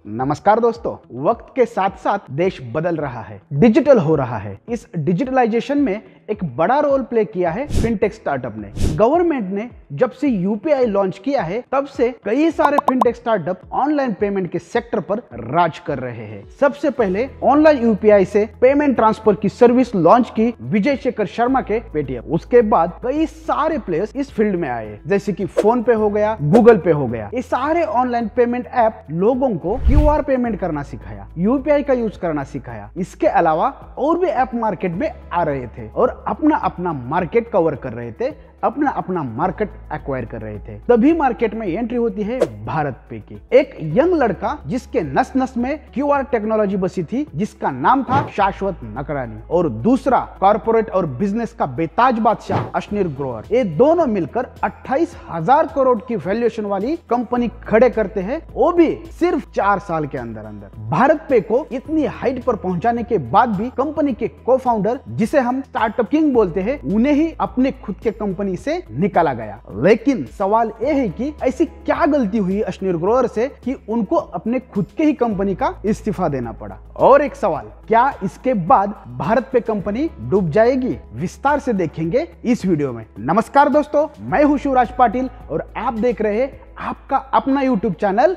नमस्कार दोस्तों, वक्त के साथ साथ देश बदल रहा है, डिजिटल हो रहा है। इस डिजिटलाइजेशन में एक बड़ा रोल प्ले किया है फिनटेक स्टार्टअप ने। गवर्नमेंट ने जब से यूपीआई लॉन्च किया है तब से कई सारे फिनटेक स्टार्टअप ऑनलाइन पेमेंट के सेक्टर पर राज कर रहे हैं। सबसे पहले ऑनलाइन यूपीआई से पेमेंट ट्रांसफर की सर्विस लॉन्च की विजय शेखर शर्मा के पेटीएम। उसके बाद कई सारे प्लेयर्स इस फील्ड में आए, जैसे कि फोन पे हो गया, गूगल पे हो गया। ये सारे ऑनलाइन पेमेंट ऐप लोगों को क्यूआर पेमेंट करना सिखाया, यूपीआई का यूज करना सिखाया। इसके अलावा और भी ऐप मार्केट में आ रहे थे और अपना अपना मार्केट कवर कर रहे थे, अपना अपना मार्केट एक्वायर कर रहे थे। तभी मार्केट में एंट्री होती है भारत पे की। एक यंग लड़का जिसके नस नस में क्यूआर टेक्नोलॉजी बसी थी, जिसका नाम था शाश्वत नकरानी, और दूसरा कॉर्पोरेट और बिजनेस का बेताज बादशाह अश्नीर ग्रोवर। ये दोनों मिलकर 28,000 करोड़ की वैल्यूएशन वाली कंपनी खड़े करते हैं, वो भी सिर्फ 4 साल के अंदर अंदर। भारत पे को इतनी हाइट पर पहुंचाने के बाद भी कंपनी के को फाउंडर, जिसे हम स्टार्टअप किंग बोलते हैं, उन्हें ही अपने खुद के कंपनी से निकाला गया। लेकिन सवाल यह है कि ऐसी क्या गलती हुई अश्नीर ग्रोवर से कि उनको अपने खुद के ही कंपनी का इस्तीफा देना पड़ा। और एक सवाल, क्या इसके बाद भारत पे कंपनी डूब जाएगी? विस्तार से देखेंगे इस वीडियो में। नमस्कार दोस्तों, मैं हूं शिवराज पाटिल और आप देख रहे हैं आपका अपना YouTube channel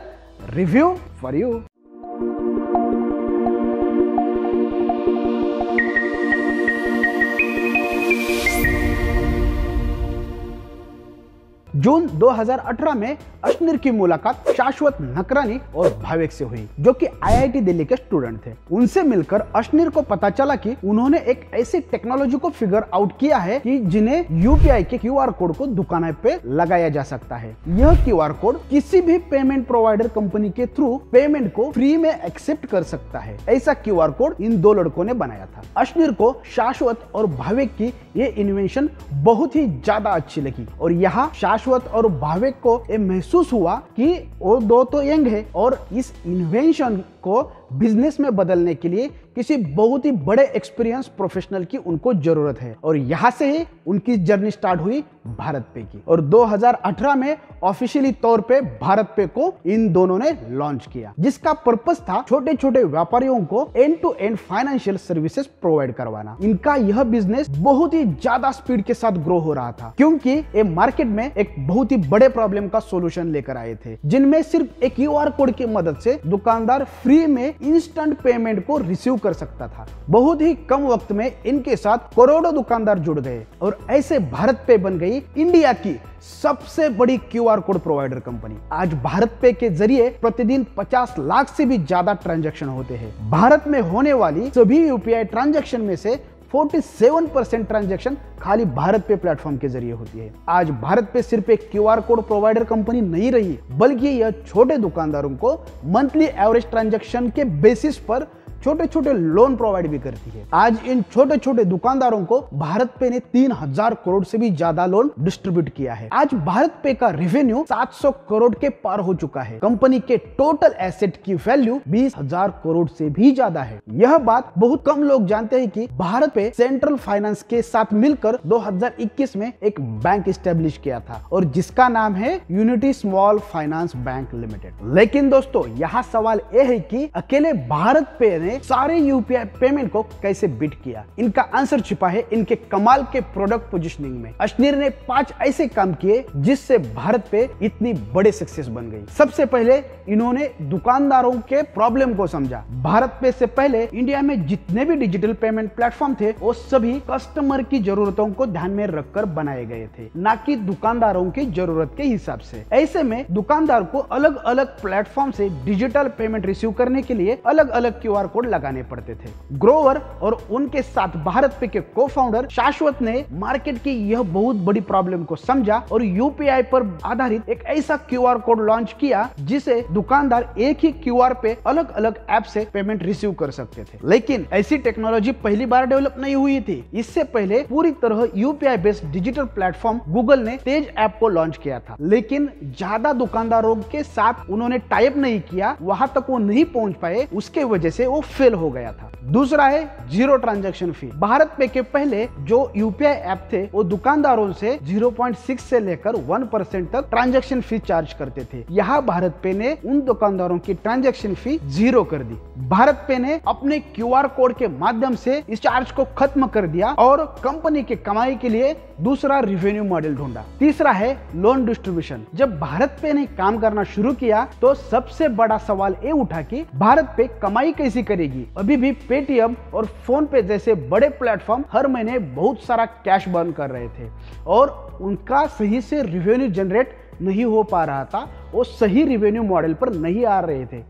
review for you. June 2018 में अश्नीर की मुलाकात शाश्वत नकरानी और भावेक से हुई, जो कि आईआईटी दिल्ली के स्टूडेंट थे। उनसे मिलकर अश्नीर को पता चला कि उन्होंने एक ऐसी टेक्नोलॉजी को फिगर आउट किया है कि जिन्हें यूपीआई के क्यूआर कोड को दुकान पे लगाया जा सकता है। यह क्यूआर कोड किसी भी पेमेंट प्रोवाइडर कंपनी के थ्रू पेमेंट को फ्री में एक्सेप्ट कर सकता है। ऐसा क्यूआर कोड इन दो लड़कों ने बनाया था। अश्नीर को शाश्वत और भावेक की ये इन्वेंशन बहुत ही ज्यादा अच्छी लगी और यहाँ शाश्वत और भावेक को ये महसूस हुआ कि वो दो तो यंग है और इस इन्वेंशन को बिजनेस में बदलने के लिए किसी बहुत ही बड़े एक्सपीरियंस प्रोफेशनल की उनको जरूरत है। और यहां से ही उनकी जर्नी स्टार्ट हुई भारत पे की और 2018 में ऑफिशियली तौर पे भारत पे को इन दोनों ने लॉन्च किया, जिसका पर्पस था छोटे छोटे व्यापारियों को end to end financial services provide करवाना। इनका यह बिजनेस बहुत ही ज्यादा स्पीड के साथ ग्रो हो रहा था, क्योंकि ये मार्केट में एक बहुत ही बड़े प्रॉब्लम का सोल्यूशन लेकर आए थे, जिनमें सिर्फ एक क्यूआर कोड की मदद से दुकानदार फ्री में इंस्टेंट पेमेंट को रिसीव कर सकता था। बहुत ही कम वक्त में इनके साथ करोड़ों दुकानदार जुड़ गए और ऐसे भारत पे बन गई इंडिया की सबसे बड़ी क्यूआर कोड प्रोवाइडर कंपनी। आज भारत पे के जरिए प्रतिदिन 50 लाख से भी ज्यादा ट्रांजैक्शन होते हैं। भारत में होने वाली सभी यूपीआई ट्रांजैक्शन में से 47% ट्रांजैक्शन खाली भारत पे प्लेटफॉर्म के जरिए होती है। आज भारत पे सिर्फ एक क्यूआर कोड प्रोवाइडर कंपनी नहीं रही, बल्कि यह छोटे दुकानदारों को मंथली एवरेज ट्रांजैक्शन के बेसिस पर छोटे छोटे लोन प्रोवाइड भी करती है। आज इन छोटे छोटे दुकानदारों को भारत पे ने 3,000 करोड़ से भी ज्यादा लोन डिस्ट्रीब्यूट किया है। आज भारत पे का रेवेन्यू 700 करोड़ के पार हो चुका है। कंपनी के टोटल एसेट की वैल्यू 20,000 करोड़ से भी ज्यादा है। यह बात बहुत कम लोग जानते हैं कि भारत पे सेंट्रल फाइनेंस के साथ मिलकर 2021 में एक बैंक स्टैब्लिश किया था और जिसका नाम है unity small finance bank limited. लेकिन दोस्तों, यहाँ सवाल यह है कि अकेले भारत पे सारे यूपीआई पेमेंट को कैसे बीट किया? इनका आंसर छिपा है इनके कमाल के प्रोडक्ट पोजीशनिंग में। अश्नीर ने 5 ऐसे काम किए जिससे भारत पे इतनी बड़े सक्सेस बन गई। सबसे पहले इन्होंने दुकानदारों के प्रॉब्लम को समझा। भारत पे से पहले इंडिया में जितने भी डिजिटल पेमेंट प्लेटफॉर्म थे, वो सभी कस्टमर की जरूरतों को ध्यान में रखकर बनाए गए थे, ना कि दुकानदारों की जरूरत के हिसाब से। ऐसे में दुकानदार को अलग अलग प्लेटफॉर्म से डिजिटल पेमेंट रिसीव करने के लिए अलग अलग क्यूआर कोड लगाने पड़ते थे। ग्रोवर और उनके साथ भारत पे के को फाउंडर शाश्वत ने मार्केट की यह बहुत बड़ी प्रॉब्लम को समझा और यूपीआई पर आधारित एक ऐसा क्यूआर कोड लॉन्च किया जिसे दुकानदार एक ही क्यूआर पे अलग अलग ऐप से पेमेंट रिसीव कर सकते थे। लेकिन ऐसी टेक्नोलॉजी पहली बार डेवलप नहीं हुई थी। इससे पहले पूरी तरह UPI based digital platform Google ने तेज ऐप को लॉन्च किया था, लेकिन ज्यादा दुकानदारों के साथ उन्होंने टाइप नहीं किया, वहां तक वो नहीं पहुंच पाए। उसके वजह से वो फेल हो गया था। दूसरा है जीरो ट्रांजैक्शन फी। भारत पे के पहले जो यूपीआई ऐप थे वो दुकानदारों से 0.6 से लेकर 1% तक ट्रांजैक्शन फी चार्ज करते थे। यहाँ भारत पे ने उन दुकानदारों की ट्रांजैक्शन फी 0 कर दी। भारत पे ने अपने क्यूआर कोड के माध्यम से इस चार्ज को खत्म कर दिया और कंपनी के कमाई के लिए दूसरा रेवेन्यू मॉडल ढूंढा। तीसरा है लोन डिस्ट्रीब्यूशन। जब भारत पे ने काम करना शुरू किया तो सबसे बड़ा सवाल ये उठा कि भारत पे कमाई कैसी करेगी। अभी भी पेटीएम और फोन पे जैसे बड़े प्लेटफॉर्म हर महीने बहुत सारा कैश बर्न कर रहे थे और उनका सही से रेवेन्यू जनरेट नहीं हो पा रहा था, वो सही रेवेन्यू मॉडल पर नहीं आ रहे थे।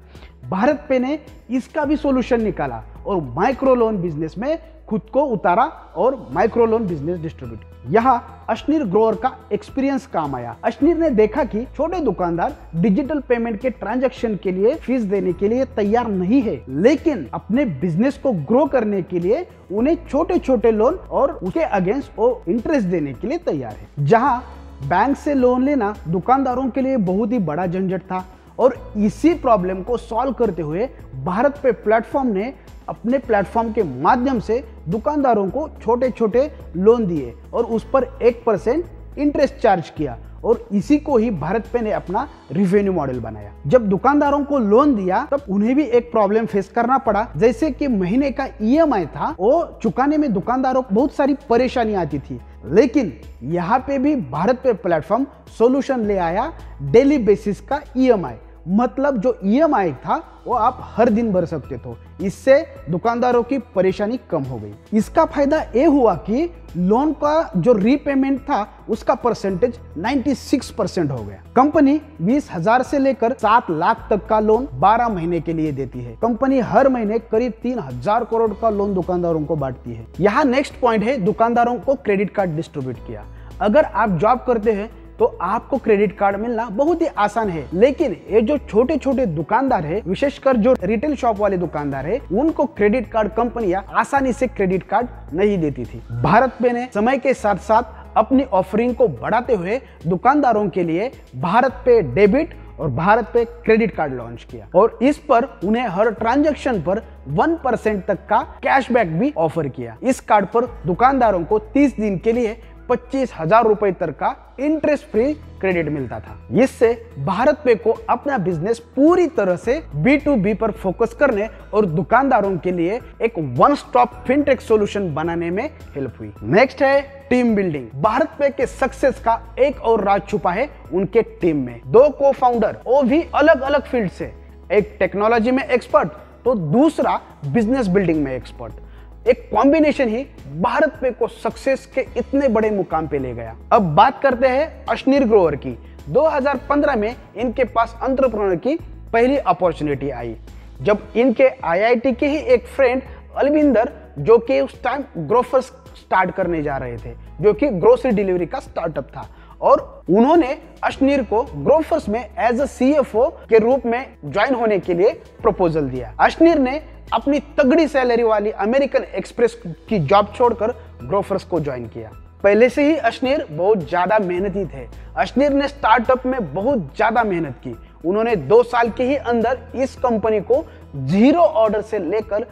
भारत पे ने इसका भी सॉल्यूशन निकाला और माइक्रो लोन बिजनेस में खुद को उतारा और माइक्रो लोन बिजनेस डिस्ट्रीब्यूट। यहाँ अश्नीर ग्रोवर का एक्सपीरियंस काम आया। अश्नीर ने देखा कि छोटे दुकानदार डिजिटल पेमेंट के ट्रांजैक्शन के लिए फीस देने के लिए तैयार नहीं है, लेकिन अपने बिजनेस को ग्रो करने के लिए उन्हें छोटे छोटे लोन और उसके अगेंस्ट वो इंटरेस्ट देने के लिए तैयार है। जहाँ बैंक से लोन लेना दुकानदारों के लिए बहुत ही बड़ा झंझट था और इसी प्रॉब्लम को सॉल्व करते हुए भारत पे प्लेटफॉर्म ने अपने प्लेटफॉर्म के माध्यम से दुकानदारों को छोटे छोटे लोन दिए और उस पर 1% इंटरेस्ट चार्ज किया और इसी को ही भारत पे ने अपना रेवेन्यू मॉडल बनाया। जब दुकानदारों को लोन दिया तब उन्हें भी एक प्रॉब्लम फेस करना पड़ा, जैसे कि महीने का ईएमआई था वो चुकाने में दुकानदारों को बहुत सारी परेशानी आती थी। लेकिन यहाँ पे भी भारत पे प्लेटफॉर्म सॉल्यूशन ले आया, डेली बेसिस का ईएमआई। मतलब जो ईएमआई था वो आप हर दिन भर सकते थे। इससे दुकानदारों की परेशानी कम हो गई। इसका फायदा ये हुआ कि लोन का जो रीपेमेंट था उसका परसेंटेज 96% हो गया। कंपनी 20,000 से लेकर 7 लाख तक का लोन 12 महीने के लिए देती है। कंपनी हर महीने करीब 3,000 करोड़ का लोन दुकानदारों को बांटती है। यहाँ नेक्स्ट पॉइंट है, दुकानदारों को क्रेडिट कार्ड डिस्ट्रीब्यूट किया। अगर आप जॉब करते हैं तो आपको क्रेडिट कार्ड मिलना बहुत ही आसान है, लेकिन ये जो छोटे छोटे दुकानदार है, विशेषकर जो रिटेल शॉप वाले दुकानदार है, उनको क्रेडिट कार्ड कंपनियां आसानी से क्रेडिट कार्ड नहीं देती थी। भारत पे ने समय के साथ साथ अपनी ऑफरिंग को बढ़ाते हुए दुकानदारों के लिए भारत पे डेबिट और भारत पे क्रेडिट कार्ड लॉन्च किया और इस पर उन्हें हर ट्रांजैक्शन पर 1% तक का कैशबैक भी ऑफर किया। इस कार्ड पर दुकानदारों को 30 दिन के लिए 25,000 रुपए तक का इंटरेस्ट फ्री क्रेडिट मिलता था। इससे भारत पे को अपना बिजनेस पूरी तरह से B2B पर फोकस करने और दुकानदारों के लिए एक वन स्टॉप फिनटेक सॉल्यूशन बनाने में हेल्प हुई। नेक्स्ट है टीम बिल्डिंग। भारत पे के सक्सेस का एक और राज छुपा है उनके टीम में। 2 को फाउंडर, वो भी अलग अलग फील्ड से, एक टेक्नोलॉजी में एक्सपर्ट तो दूसरा बिजनेस बिल्डिंग में एक्सपर्ट। एक कॉम्बिनेशन ही भारत पे को सक्सेस के इतने बड़े मुकाम पे ले गया। अब बात करते हैं अश्नीर ग्रोवर की। 2015 में इनके पास एंटरप्रेन्योर की पहली अपॉर्चुनिटी आई, जब इनके आईआईटी के ही एक फ्रेंड अलविंदर, जो कि उस टाइम ग्रोफर्स स्टार्ट करने जा रहे थे, जो कि ग्रोसरी डिलीवरी का स्टार्टअप था, और उन्होंने अश्नीर को ग्रोफर्स में एज अ सीएफओ के रूप में ज्वाइन होने के लिए प्रपोजल दिया। अश्नीर ने अपनी तगड़ी सैलरी वाली अमेरिकन एक्सप्रेस की जॉब छोड़कर ग्रोफर्स को ज्वाइन किया। पहले से ही अश्नीर बहुत ज्यादा मेहनती थे। अश्नीर ने स्टार्टअप में बहुत ज्यादा मेहनत की। उन्होंने 2 साल के ही अंदर इस कंपनी को 0 ऑर्डर से लेकर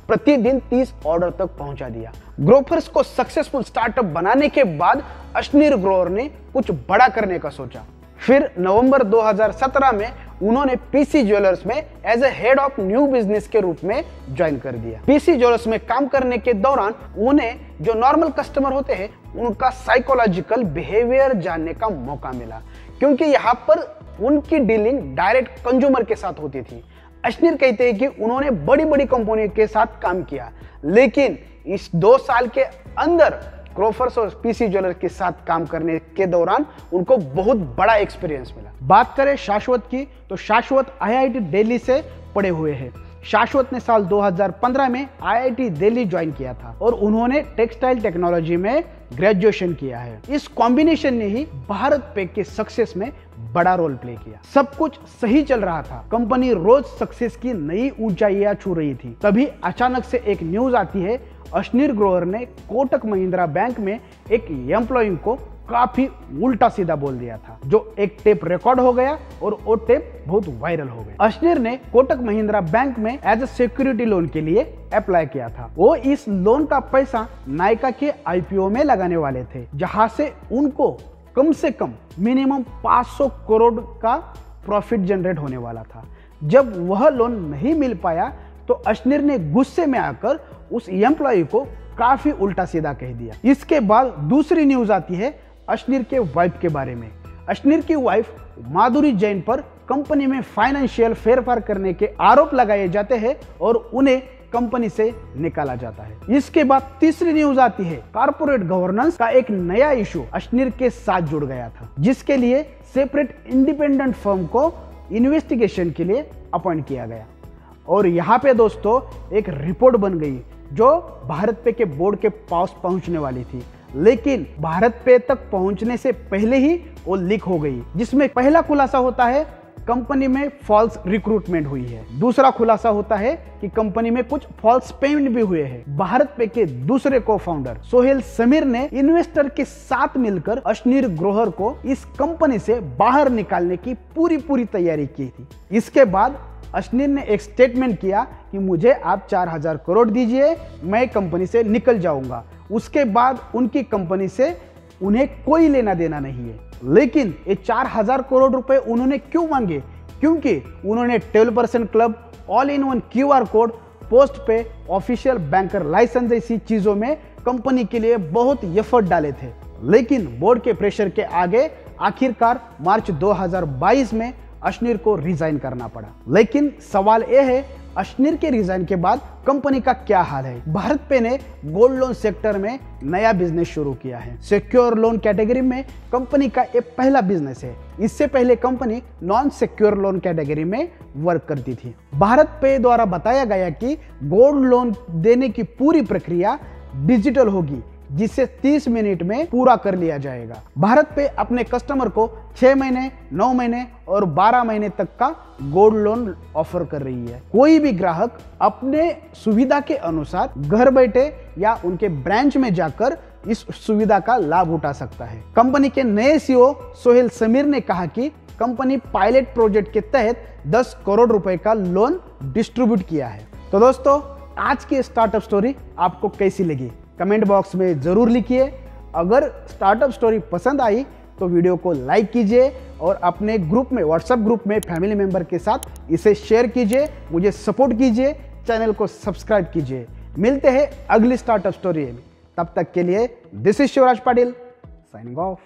प्रतिदिन 30 ऑर्डर तक पहुंचा दिया। ग्रोफर्स को सक्सेसफुल स्टार्टअप बनाने के बाद अश्नीर ग्रोवर ने कुछ बड़ा करने का सोचा। फिर नवंबर 2017 में उन्होंने पीसी ज्वेलर्स में as a head of new business के रूप में ज्वाइन कर दिया। पीसी ज्वेलर्स में काम करने के दौरान उन्हें जो नॉर्मल कस्टमर होते हैं उनका साइकोलॉजिकल बिहेवियर जानने का मौका मिला, क्योंकि यहाँ पर उनकी डीलिंग डायरेक्ट कंज्यूमर के साथ होती थी। अश्नीर कहते हैं कि उन्होंने बड़ी बड़ी कंपनी के साथ काम किया, लेकिन इस 2 साल के अंदर ग्रोफर्स और पीसी ज्वेलर के साथ काम करने के दौरान उनको बहुत बड़ा एक्सपीरियंस मिला। बात करें शाश्वत की, तो शाश्वत आईआईटी दिल्ली से पढ़े हुए हैं। शाश्वत ने साल 2015 में आईआईटी दिल्ली ज्वाइन किया था और उन्होंने टेक्सटाइल टेक्नोलॉजी में ग्रेजुएशन किया है। इस कॉम्बिनेशन ने ही भारत पे के सक्सेस में बड़ा रोल प्ले किया। सब कुछ सही चल रहा था, कंपनी रोज सक्सेस की नई ऊंचाइयां छू रही थी। तभी अचानक से एक न्यूज आती है, अश्नीर ग्रोवर ने कोटक महिंद्रा बैंक में एक एम्प्लॉय को काफी उल्टा सीधा बोल दिया था, जो एक टेप रिकॉर्ड हो गया और वो टेप बहुत वायरल हो गया। अश्नीर ने कोटक महिंद्रा बैंक में एज ए सिक्योरिटी लोन के लिए अप्लाई किया था। वो इस लोन का पैसा नायका के आईपीओ में लगाने वाले थे, जहां से उनको कम से कम मिनिमम 500 करोड़ का प्रॉफिट जनरेट होने वाला था। जब वह लोन नहीं मिल पाया तो अश्नीर ने गुस्से में आकर उस एम्प्लॉय को काफी उल्टा सीधा कह दिया। इसके बाद दूसरी न्यूज आती है अश्नीर के वाइफ के बारे में। अश्नीर की वाइफ माधुरी जैन पर कंपनी में फाइनेंशियल फेरफार करने के आरोप लगाए जाते हैं और उन्हें कंपनी से निकाला जाता है। इसके बाद तीसरी न्यूज आती है कॉर्पोरेट गवर्नेंस का एक नया इशू अश्नीर के साथ जुड़ गया था, जिसके लिए सेपरेट इंडिपेंडेंट फर्म को इन्वेस्टिगेशन के लिए अपॉइंट किया गया। और यहाँ पे दोस्तों एक रिपोर्ट बन गई जो भारत पे के बोर्ड के पास पहुंचने वाली थी, लेकिन भारत पे तक पहुंचने से पहले ही वो लीक हो गई। जिसमें पहला खुलासा होता है कंपनी में फॉल्स रिक्रूटमेंट हुई है। दूसरा खुलासा होता है कि कंपनी में कुछ फॉल्स पेमेंट भी हुए हैं। भारत पे के दूसरे को फाउंडर सोहेल समीर ने इन्वेस्टर के साथ मिलकर अश्नीर ग्रोवर को इस कंपनी से बाहर निकालने की पूरी तैयारी की थी। इसके बाद अश्नीर ने एक स्टेटमेंट किया कि मुझे आप 4000 करोड़ दीजिए, मैं कंपनी से निकल जाऊंगा। उसके बाद उनकी कंपनी से उन्हें कोई लेना देना नहीं है। लेकिन ये 4000 करोड़ रुपए उन्होंने क्यों मांगे? क्योंकि उन्होंने 12% club, all in one QR code, post पे, ऑफिशियल बैंकर लाइसेंस जैसी चीजों में कंपनी के लिए बहुत एफर्ट डाले थे। लेकिन बोर्ड के प्रेशर के आगे आखिरकार मार्च 2022 में अश्नीर को रिजाइन करना पड़ा। लेकिन सवाल यह है अश्नीर के रिजाइन के बाद कंपनी का क्या हाल है? भारत पे ने गोल्ड लोन सेक्टर में नया बिजनेस शुरू किया है। सिक्योर लोन कैटेगरी में कंपनी का ये पहला बिजनेस है। इससे पहले company non secure loan category में वर्क करती थी। भारत पे द्वारा बताया गया कि गोल्ड लोन देने की पूरी प्रक्रिया डिजिटल होगी, जिसे 30 मिनट में पूरा कर लिया जाएगा। भारत पे अपने कस्टमर को 6 महीने, 9 महीने और 12 महीने तक का गोल्ड लोन ऑफर कर रही है। कोई भी ग्राहक अपने सुविधा के अनुसार घर बैठे या उनके ब्रांच में जाकर इस सुविधा का लाभ उठा सकता है। कंपनी के नए सीईओ सोहेल समीर ने कहा कि कंपनी पायलट प्रोजेक्ट के तहत 10 करोड़ रुपए का लोन डिस्ट्रीब्यूट किया है। तो दोस्तों, आज की स्टार्टअप स्टोरी आपको कैसी लगी कमेंट बॉक्स में जरूर लिखिए। अगर स्टार्टअप स्टोरी पसंद आई तो वीडियो को लाइक कीजिए और अपने ग्रुप में, व्हाट्सएप ग्रुप में फैमिली मेंबर के साथ इसे शेयर कीजिए, मुझे सपोर्ट कीजिए, चैनल को सब्सक्राइब कीजिए। मिलते हैं अगली स्टार्टअप स्टोरी में, तब तक के लिए this is Shivraj Patil signing off.